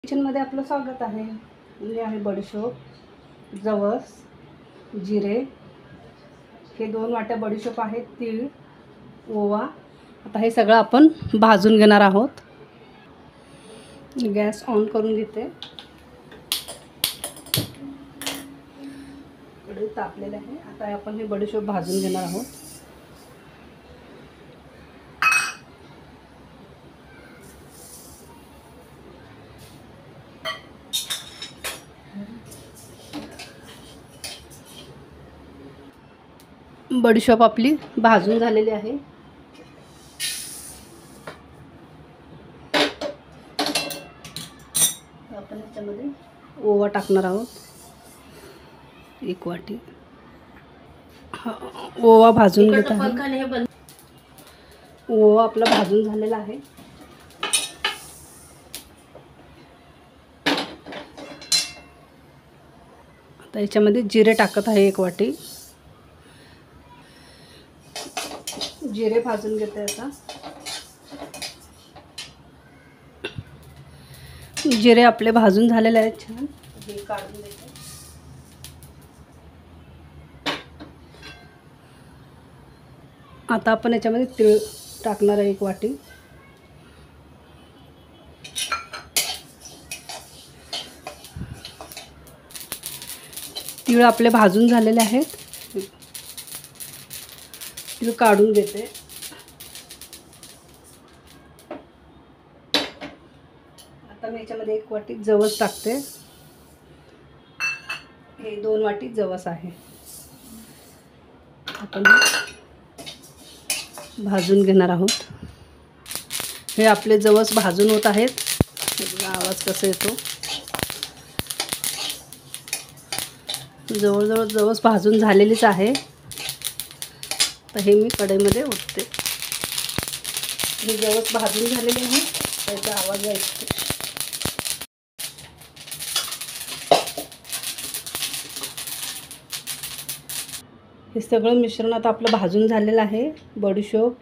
किचनमध्ये आपलं स्वागत आहे. म्हणजे आहे बडीशोप, जवस, जिरे, हे 2 वाट्या बडीशोप आहेत, तीळ, ओवा. आता हे सगळं आपण भाजून घेणार आहोत. गॅस ऑन करून घेते. कढई तापलेलं आहे. आता आपण हे बडीशोप भाजून घेणार आहोत. बडीशोप आपली भाजून झालेली आहे. आपण याच्यामध्ये ओवा टाकणार आहोत, 1 वाटी. ओवा भाजून घेत आहे. ओवा आपला भाजून झालेला आहे. आता याच्यामध्ये जिरे टाकत आहे, 1 वाटी. जिरे भाजून घेते. आता जिरे आपले भाजून झालेले आहेत छान. हे काढून देते. आता आपण याच्यामध्ये तीळ टाकणार आहे, 1 वाटी. तीळ आपले भाजून झालेले आहेत. तीळ काढून घेते. आता मी याच्यामध्ये 1 वाटी जवस टाकते. हे 2 वाटी जवस आहे. आपण भाजून घेणार आहोत. हे आपले जवस भाजून होत आहेत. आवाज कसा येतो. जवळजवळ जवस भाजून झालेलीच आहे. तर हे मी कढईमध्ये ओतते. हे जवस भाजून झालेले आहे. त्याचा आवाज ऐकते. हे सगळं मिश्रण आता आपलं भाजून झालेलं आहे. बडीशोप,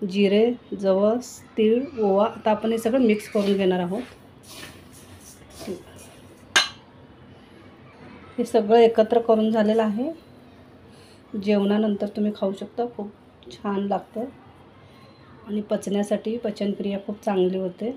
जिरे, जवस, तीळ, ओवा. आता आपण हे सगळं मिक्स करून घेणार आहोत. हे सगळं एकत्र करून झालेलं आहे. जेवणानंतर तुम्ही खाऊ शकता. खूप छान लागतं आणि पचण्यासाठी पचनक्रिया खूप चांगली होते.